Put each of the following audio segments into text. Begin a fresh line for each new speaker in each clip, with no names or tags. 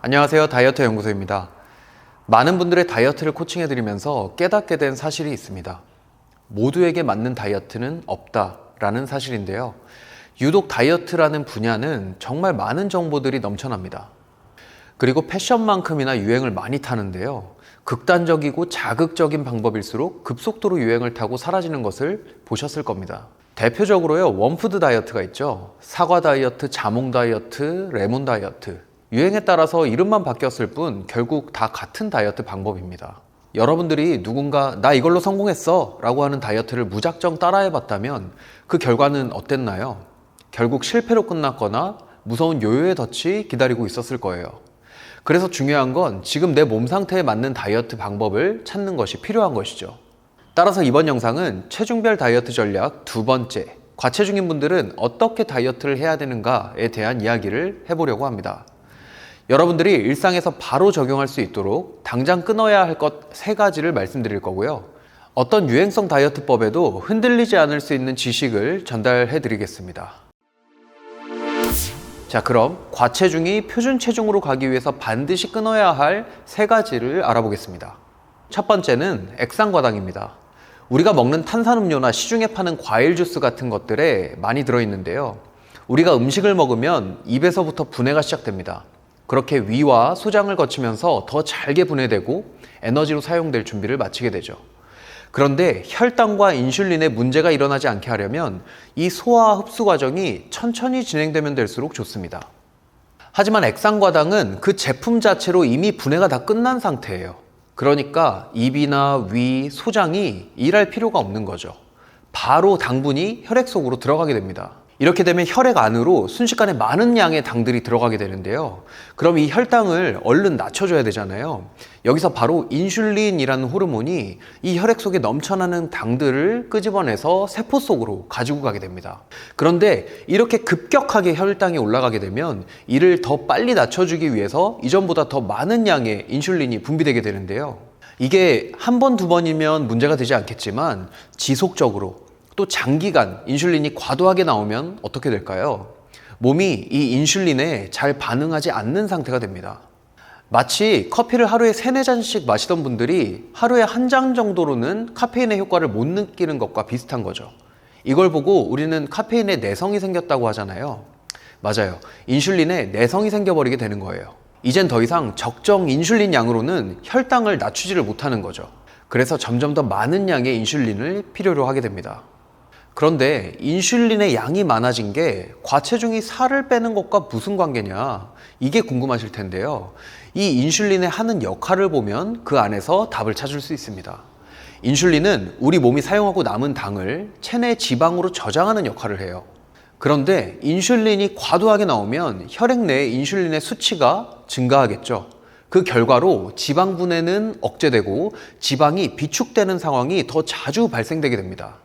안녕하세요. 다이어트 연구소입니다. 많은 분들의 다이어트를 코칭해드리면서 깨닫게 된 사실이 있습니다. 모두에게 맞는 다이어트는 없다라는 사실인데요. 유독 다이어트라는 분야는 정말 많은 정보들이 넘쳐납니다. 그리고 패션만큼이나 유행을 많이 타는데요. 극단적이고 자극적인 방법일수록 급속도로 유행을 타고 사라지는 것을 보셨을 겁니다. 대표적으로요, 원푸드 다이어트가 있죠. 사과 다이어트, 자몽 다이어트, 레몬 다이어트. 유행에 따라서 이름만 바뀌었을 뿐 결국 다 같은 다이어트 방법입니다. 여러분들이 누군가 나 이걸로 성공했어 라고 하는 다이어트를 무작정 따라해 봤다면 그 결과는 어땠나요? 결국 실패로 끝났거나 무서운 요요의 덫이 기다리고 있었을 거예요. 그래서 중요한 건 지금 내 몸 상태에 맞는 다이어트 방법을 찾는 것이 필요한 것이죠. 따라서 이번 영상은 체중별 다이어트 전략 두 번째, 과체중인 분들은 어떻게 다이어트를 해야 되는가에 대한 이야기를 해보려고 합니다. 여러분들이 일상에서 바로 적용할 수 있도록 당장 끊어야 할 것 3가지를 말씀드릴 거고요. 어떤 유행성 다이어트법에도 흔들리지 않을 수 있는 지식을 전달해 드리겠습니다. 자, 그럼 과체중이 표준 체중으로 가기 위해서 반드시 끊어야 할 3가지를 알아보겠습니다. 첫 번째는 액상과당입니다. 우리가 먹는 탄산음료나 시중에 파는 과일 주스 같은 것들에 많이 들어있는데요. 우리가 음식을 먹으면 입에서부터 분해가 시작됩니다. 그렇게 위와 소장을 거치면서 더 잘게 분해되고 에너지로 사용될 준비를 마치게 되죠. 그런데 혈당과 인슐린에 문제가 일어나지 않게 하려면 이 소화 흡수 과정이 천천히 진행되면 될수록 좋습니다. 하지만 액상과당은 그 제품 자체로 이미 분해가 다 끝난 상태예요. 그러니까 입이나 위, 소장이 일할 필요가 없는 거죠. 바로 당분이 혈액 속으로 들어가게 됩니다. 이렇게 되면 혈액 안으로 순식간에 많은 양의 당들이 들어가게 되는데요. 그럼 이 혈당을 얼른 낮춰줘야 되잖아요. 여기서 바로 인슐린이라는 호르몬이 이 혈액 속에 넘쳐나는 당들을 끄집어내서 세포 속으로 가지고 가게 됩니다. 그런데 이렇게 급격하게 혈당이 올라가게 되면 이를 더 빨리 낮춰주기 위해서 이전보다 더 많은 양의 인슐린이 분비되게 되는데요. 이게 한 번, 두 번이면 문제가 되지 않겠지만 지속적으로 또 장기간 인슐린이 과도하게 나오면 어떻게 될까요? 몸이 이 인슐린에 잘 반응하지 않는 상태가 됩니다. 마치 커피를 하루에 3-4잔씩 마시던 분들이 하루에 1잔 정도로는 카페인의 효과를 못 느끼는 것과 비슷한 거죠. 이걸 보고 우리는 카페인에 내성이 생겼다고 하잖아요. 맞아요. 인슐린에 내성이 생겨버리게 되는 거예요. 이젠 더 이상 적정 인슐린 양으로는 혈당을 낮추지를 못하는 거죠. 그래서 점점 더 많은 양의 인슐린을 필요로 하게 됩니다. 그런데 인슐린의 양이 많아진 게 과체중이 살을 빼는 것과 무슨 관계냐, 이게 궁금하실 텐데요. 이 인슐린의 하는 역할을 보면 그 안에서 답을 찾을 수 있습니다. 인슐린은 우리 몸이 사용하고 남은 당을 체내 지방으로 저장하는 역할을 해요. 그런데 인슐린이 과도하게 나오면 혈액 내에 인슐린의 수치가 증가하겠죠. 그 결과로 지방 분해는 억제되고 지방이 비축되는 상황이 더 자주 발생되게 됩니다.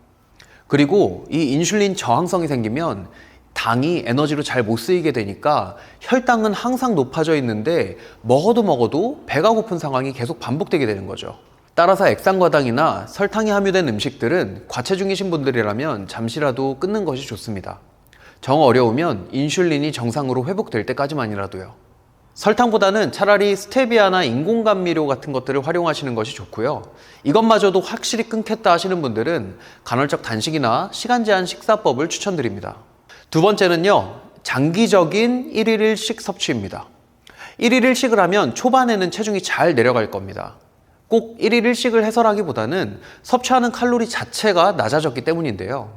그리고 이 인슐린 저항성이 생기면 당이 에너지로 잘 못 쓰이게 되니까 혈당은 항상 높아져 있는데 먹어도 배가 고픈 상황이 계속 반복되게 되는 거죠. 따라서 액상과당이나 설탕이 함유된 음식들은 과체중이신 분들이라면 잠시라도 끊는 것이 좋습니다. 정 어려우면 인슐린이 정상으로 회복될 때까지만이라도요. 설탕보다는 차라리 스테비아나 인공감미료 같은 것들을 활용하시는 것이 좋고요. 이것마저도 확실히 끊겠다 하시는 분들은 간헐적 단식이나 시간 제한 식사법을 추천드립니다. 두 번째는요, 장기적인 1일 1식 섭취입니다. 1일 1식을 하면 초반에는 체중이 잘 내려갈 겁니다. 꼭 1일 1식을 해서라기보다는 섭취하는 칼로리 자체가 낮아졌기 때문인데요.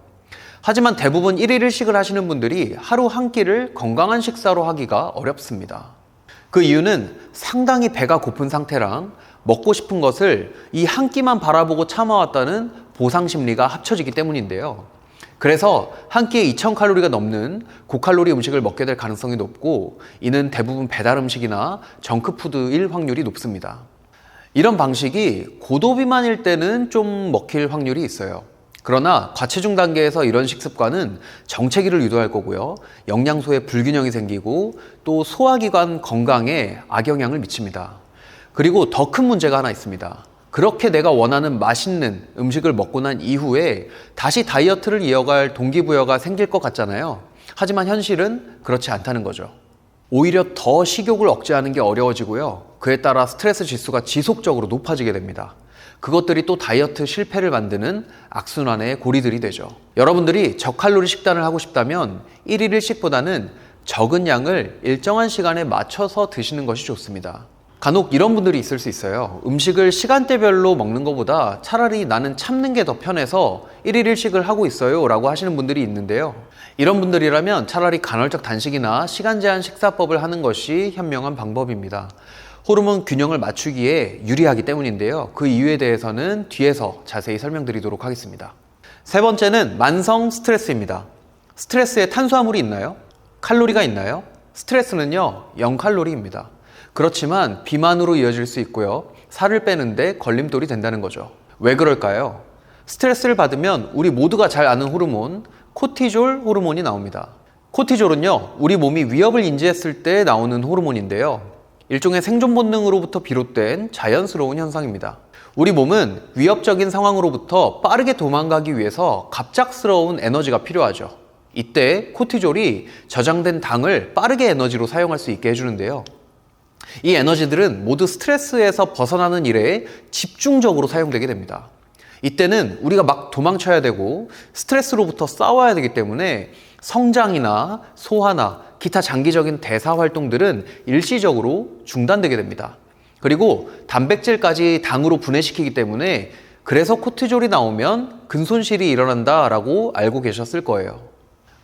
하지만 대부분 1일 1식을 하시는 분들이 하루 한 끼를 건강한 식사로 하기가 어렵습니다. 그 이유는 상당히 배가 고픈 상태랑 먹고 싶은 것을 이 한 끼만 바라보고 참아왔다는 보상 심리가 합쳐지기 때문인데요. 그래서 한 끼에 2000칼로리가 넘는 고칼로리 음식을 먹게 될 가능성이 높고, 이는 대부분 배달 음식이나 정크푸드일 확률이 높습니다. 이런 방식이 고도 비만일 때는 좀 먹힐 확률이 있어요. 그러나 과체중 단계에서 이런 식습관은 정체기를 유도할 거고요. 영양소에 불균형이 생기고 또 소화기관 건강에 악영향을 미칩니다. 그리고 더 큰 문제가 하나 있습니다. 그렇게 내가 원하는 맛있는 음식을 먹고 난 이후에 다시 다이어트를 이어갈 동기부여가 생길 것 같잖아요. 하지만 현실은 그렇지 않다는 거죠. 오히려 더 식욕을 억제하는 게 어려워지고요. 그에 따라 스트레스 지수가 지속적으로 높아지게 됩니다. 그것들이 또 다이어트 실패를 만드는 악순환의 고리들이 되죠. 여러분들이 저칼로리 식단을 하고 싶다면 1일 1식보다는 적은 양을 일정한 시간에 맞춰서 드시는 것이 좋습니다. 간혹 이런 분들이 있을 수 있어요. 음식을 시간대별로 먹는 것보다 차라리 나는 참는 게 더 편해서 1일 1식을 하고 있어요 라고 하시는 분들이 있는데요. 이런 분들이라면 차라리 간헐적 단식이나 시간 제한 식사법을 하는 것이 현명한 방법입니다. 호르몬 균형을 맞추기에 유리하기 때문인데요. 그 이유에 대해서는 뒤에서 자세히 설명드리도록 하겠습니다. 세 번째는 만성 스트레스입니다. 스트레스에 탄수화물이 있나요? 칼로리가 있나요? 스트레스는요, 0칼로리입니다. 그렇지만 비만으로 이어질 수 있고요. 살을 빼는데 걸림돌이 된다는 거죠. 왜 그럴까요? 스트레스를 받으면 우리 모두가 잘 아는 호르몬, 코티졸 호르몬이 나옵니다. 코티졸은요, 우리 몸이 위협을 인지했을 때 나오는 호르몬인데요. 일종의 생존 본능으로부터 비롯된 자연스러운 현상입니다. 우리 몸은 위협적인 상황으로부터 빠르게 도망가기 위해서 갑작스러운 에너지가 필요하죠. 이때 코티졸이 저장된 당을 빠르게 에너지로 사용할 수 있게 해주는데요. 이 에너지들은 모두 스트레스에서 벗어나는 일에 집중적으로 사용되게 됩니다. 이때는 우리가 막 도망쳐야 되고 스트레스로부터 싸워야 되기 때문에 성장이나 소화나 기타 장기적인 대사 활동들은 일시적으로 중단되게 됩니다. 그리고 단백질까지 당으로 분해시키기 때문에 그래서 코티졸이 나오면 근손실이 일어난다라고 알고 계셨을 거예요.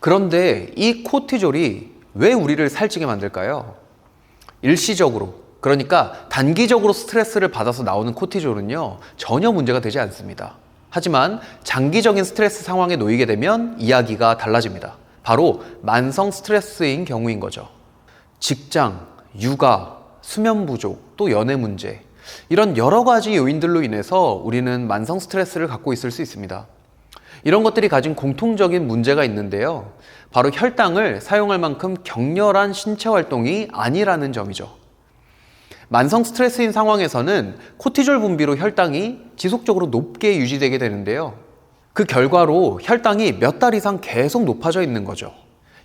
그런데 이 코티졸이 왜 우리를 살찌게 만들까요? 일시적으로, 그러니까 단기적으로 스트레스를 받아서 나오는 코티졸은요, 전혀 문제가 되지 않습니다. 하지만 장기적인 스트레스 상황에 놓이게 되면 이야기가 달라집니다. 바로 만성 스트레스인 경우인 거죠. 직장, 육아, 수면 부족, 또 연애 문제, 이런 여러 가지 요인들로 인해서 우리는 만성 스트레스를 갖고 있을 수 있습니다. 이런 것들이 가진 공통적인 문제가 있는데요. 바로 혈당을 사용할 만큼 격렬한 신체 활동이 아니라는 점이죠. 만성 스트레스인 상황에서는 코티졸 분비로 혈당이 지속적으로 높게 유지되게 되는데요. 그 결과로 혈당이 몇 달 이상 계속 높아져 있는 거죠.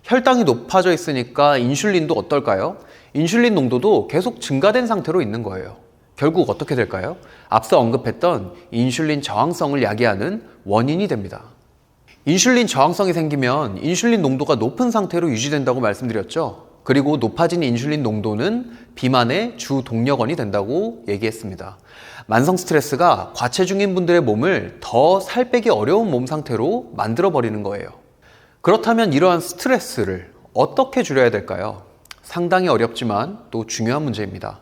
혈당이 높아져 있으니까 인슐린도 어떨까요? 인슐린 농도도 계속 증가된 상태로 있는 거예요. 결국 어떻게 될까요? 앞서 언급했던 인슐린 저항성을 야기하는 원인이 됩니다. 인슐린 저항성이 생기면 인슐린 농도가 높은 상태로 유지된다고 말씀드렸죠. 그리고 높아진 인슐린 농도는 비만의 주 동력원이 된다고 얘기했습니다. 만성 스트레스가 과체중인 분들의 몸을 더 살 빼기 어려운 몸 상태로 만들어버리는 거예요. 그렇다면 이러한 스트레스를 어떻게 줄여야 될까요? 상당히 어렵지만 또 중요한 문제입니다.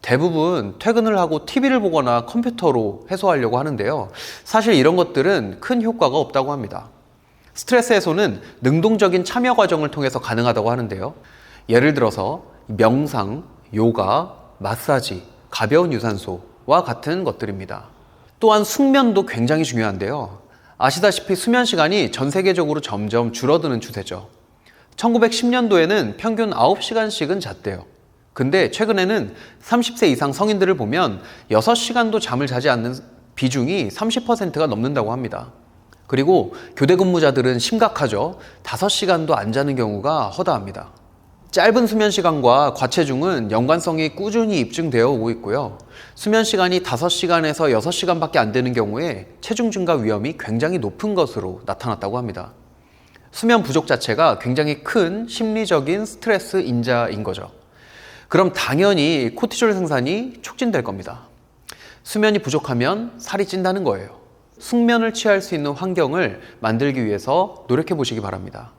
대부분 퇴근을 하고 TV를 보거나 컴퓨터로 해소하려고 하는데요. 사실 이런 것들은 큰 효과가 없다고 합니다. 스트레스 해소는 능동적인 참여 과정을 통해서 가능하다고 하는데요. 예를 들어서 명상, 요가, 마사지, 가벼운 유산소와 같은 것들입니다. 또한 숙면도 굉장히 중요한데요. 아시다시피 수면 시간이 전 세계적으로 점점 줄어드는 추세죠. 1910년도에는 평균 9시간씩은 잤대요. 근데 최근에는 30세 이상 성인들을 보면 6시간도 잠을 자지 않는 비중이 30%가 넘는다고 합니다. 그리고 교대 근무자들은 심각하죠. 5시간도 안 자는 경우가 허다합니다. 짧은 수면 시간과 과체중은 연관성이 꾸준히 입증되어 오고 있고요. 수면 시간이 5시간에서 6시간밖에 안 되는 경우에 체중 증가 위험이 굉장히 높은 것으로 나타났다고 합니다. 수면 부족 자체가 굉장히 큰 심리적인 스트레스 인자인 거죠. 그럼 당연히 코티졸 생산이 촉진될 겁니다. 수면이 부족하면 살이 찐다는 거예요. 숙면을 취할 수 있는 환경을 만들기 위해서 노력해 보시기 바랍니다.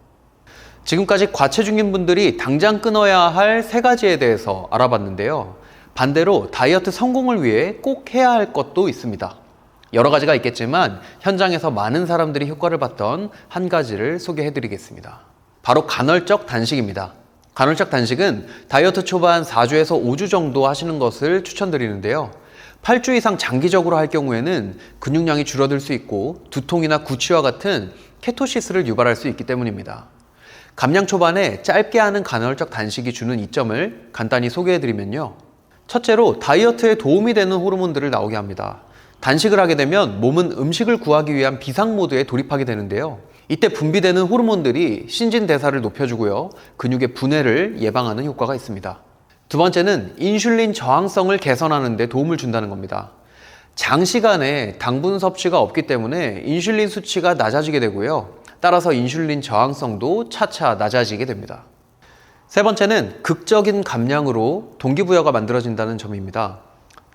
지금까지 과체중인 분들이 당장 끊어야 할 3가지에 대해서 알아봤는데요. 반대로 다이어트 성공을 위해 꼭 해야 할 것도 있습니다. 여러 가지가 있겠지만 현장에서 많은 사람들이 효과를 봤던 한 가지를 소개해 드리겠습니다. 바로 간헐적 단식입니다. 간헐적 단식은 다이어트 초반 4주에서 5주 정도 하시는 것을 추천드리는데요. 8주 이상 장기적으로 할 경우에는 근육량이 줄어들 수 있고 두통이나 구취와 같은 케토시스를 유발할 수 있기 때문입니다. 감량 초반에 짧게 하는 간헐적 단식이 주는 이점을 간단히 소개해드리면요. 첫째로 다이어트에 도움이 되는 호르몬들을 나오게 합니다. 단식을 하게 되면 몸은 음식을 구하기 위한 비상 모드에 돌입하게 되는데요. 이때 분비되는 호르몬들이 신진대사를 높여주고요. 근육의 분해를 예방하는 효과가 있습니다. 두 번째는 인슐린 저항성을 개선하는 데 도움을 준다는 겁니다. 장시간에 당분 섭취가 없기 때문에 인슐린 수치가 낮아지게 되고요. 따라서 인슐린 저항성도 차차 낮아지게 됩니다. 세 번째는 극적인 감량으로 동기부여가 만들어진다는 점입니다.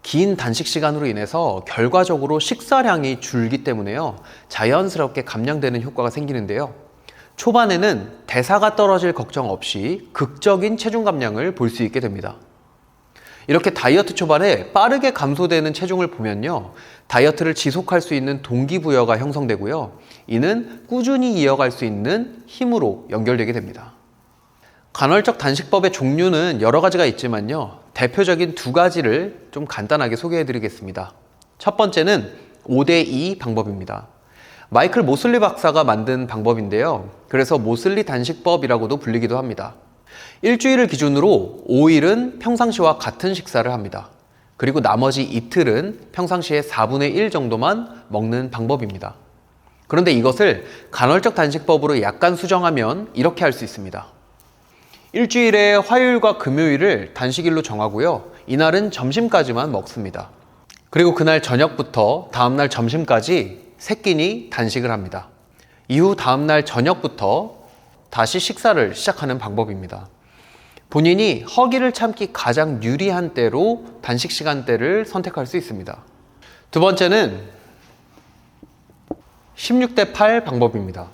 긴 단식 시간으로 인해서 결과적으로 식사량이 줄기 때문에요. 자연스럽게 감량되는 효과가 생기는데요. 초반에는 대사가 떨어질 걱정 없이 극적인 체중 감량을 볼 수 있게 됩니다. 이렇게 다이어트 초반에 빠르게 감소되는 체중을 보면요. 다이어트를 지속할 수 있는 동기부여가 형성되고요. 이는 꾸준히 이어갈 수 있는 힘으로 연결되게 됩니다. 간헐적 단식법의 종류는 여러 가지가 있지만요. 대표적인 두 가지를 좀 간단하게 소개해 드리겠습니다. 첫 번째는 5대2 방법입니다. 마이클 모슬리 박사가 만든 방법인데요. 그래서 모슬리 단식법이라고도 불리기도 합니다. 일주일을 기준으로 5일은 평상시와 같은 식사를 합니다. 그리고 나머지 이틀은 평상시의 4분의 1 정도만 먹는 방법입니다. 그런데 이것을 간헐적 단식법으로 약간 수정하면 이렇게 할 수 있습니다. 일주일에 화요일과 금요일을 단식일로 정하고요. 이날은 점심까지만 먹습니다. 그리고 그날 저녁부터 다음날 점심까지 3끼니 단식을 합니다. 이후 다음날 저녁부터 다시 식사를 시작하는 방법입니다. 본인이 허기를 참기 가장 유리한 때로 단식 시간대를 선택할 수 있습니다. 두 번째는 16대8 방법입니다.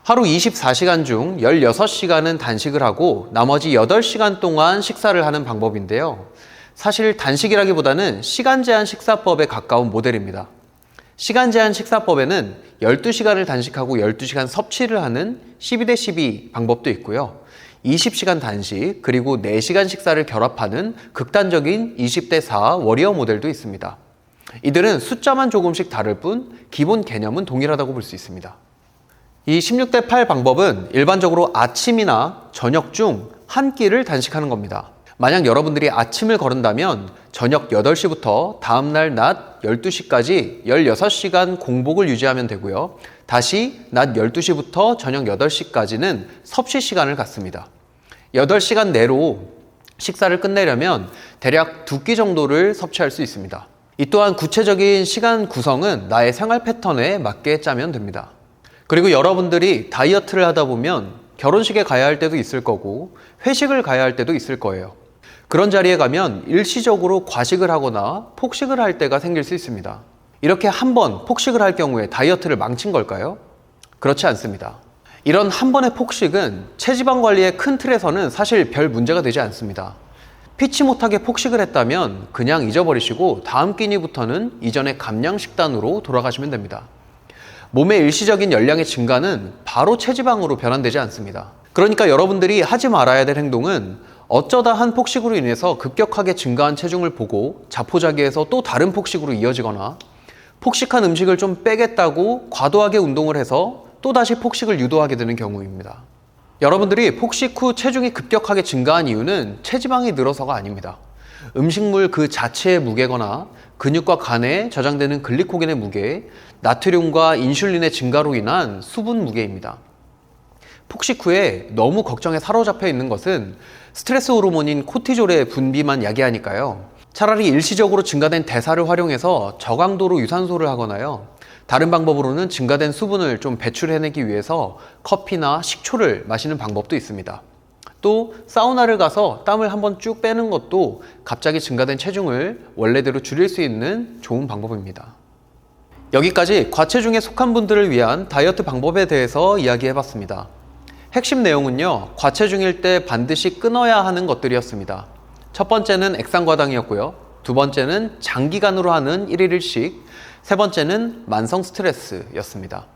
하루 24시간 중 16시간은 단식을 하고 나머지 8시간 동안 식사를 하는 방법인데요. 사실 단식이라기보다는 시간 제한 식사법에 가까운 모델입니다. 시간 제한 식사법에는 12시간을 단식하고 12시간 섭취를 하는 12대12 방법도 있고요. 20시간 단식, 그리고 4시간 식사를 결합하는 극단적인 20대4 워리어 모델도 있습니다. 이들은 숫자만 조금씩 다를 뿐 기본 개념은 동일하다고 볼 수 있습니다. 이 16대8 방법은 일반적으로 아침이나 저녁 중 한 끼를 단식하는 겁니다. 만약 여러분들이 아침을 거른다면 저녁 8시부터 다음날 낮 12시까지 16시간 공복을 유지하면 되고요. 다시 낮 12시부터 저녁 8시까지는 섭취 시간을 갖습니다. 8시간 내로 식사를 끝내려면 대략 2끼 정도를 섭취할 수 있습니다. 이 또한 구체적인 시간 구성은 나의 생활 패턴에 맞게 짜면 됩니다. 그리고 여러분들이 다이어트를 하다 보면 결혼식에 가야 할 때도 있을 거고 회식을 가야 할 때도 있을 거예요. 그런 자리에 가면 일시적으로 과식을 하거나 폭식을 할 때가 생길 수 있습니다. 이렇게 한 번 폭식을 할 경우에 다이어트를 망친 걸까요? 그렇지 않습니다. 이런 한 번의 폭식은 체지방 관리의 큰 틀에서는 사실 별 문제가 되지 않습니다. 피치 못하게 폭식을 했다면 그냥 잊어버리시고 다음 끼니부터는 이전의 감량 식단으로 돌아가시면 됩니다. 몸의 일시적인 열량의 증가는 바로 체지방으로 변환되지 않습니다. 그러니까 여러분들이 하지 말아야 될 행동은 어쩌다 한 폭식으로 인해서 급격하게 증가한 체중을 보고 자포자기해서 또 다른 폭식으로 이어지거나 폭식한 음식을 좀 빼겠다고 과도하게 운동을 해서 또다시 폭식을 유도하게 되는 경우입니다. 여러분들이 폭식 후 체중이 급격하게 증가한 이유는 체지방이 늘어서가 아닙니다. 음식물 그 자체의 무게거나 근육과 간에 저장되는 글리코겐의 무게, 나트륨과 인슐린의 증가로 인한 수분 무게입니다. 폭식 후에 너무 걱정에 사로잡혀 있는 것은 스트레스 호르몬인 코티졸의 분비만 야기하니까요. 차라리 일시적으로 증가된 대사를 활용해서 저강도로 유산소를 하거나요. 다른 방법으로는 증가된 수분을 좀 배출해내기 위해서 커피나 식초를 마시는 방법도 있습니다. 또 사우나를 가서 땀을 한번 쭉 빼는 것도 갑자기 증가된 체중을 원래대로 줄일 수 있는 좋은 방법입니다. 여기까지 과체중에 속한 분들을 위한 다이어트 방법에 대해서 이야기해봤습니다. 핵심 내용은요, 과체중일 때 반드시 끊어야 하는 것들이었습니다. 첫 번째는 액상과당이었고요. 두 번째는 장기간으로 하는 1일 1식, 세 번째는 만성 스트레스였습니다.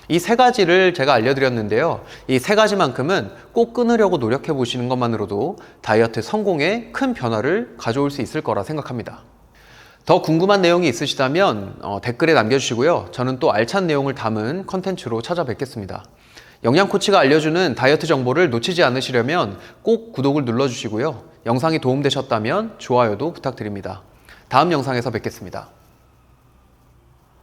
이 세 가지를 제가 알려드렸는데요. 이 세 가지만큼은 꼭 끊으려고 노력해 보시는 것만으로도 다이어트 성공에 큰 변화를 가져올 수 있을 거라 생각합니다. 더 궁금한 내용이 있으시다면 댓글에 남겨주시고요. 저는 또 알찬 내용을 담은 컨텐츠로 찾아뵙겠습니다. 영양코치가 알려주는 다이어트 정보를 놓치지 않으시려면 꼭 구독을 눌러주시고요. 영상이 도움되셨다면 좋아요도 부탁드립니다. 다음 영상에서 뵙겠습니다.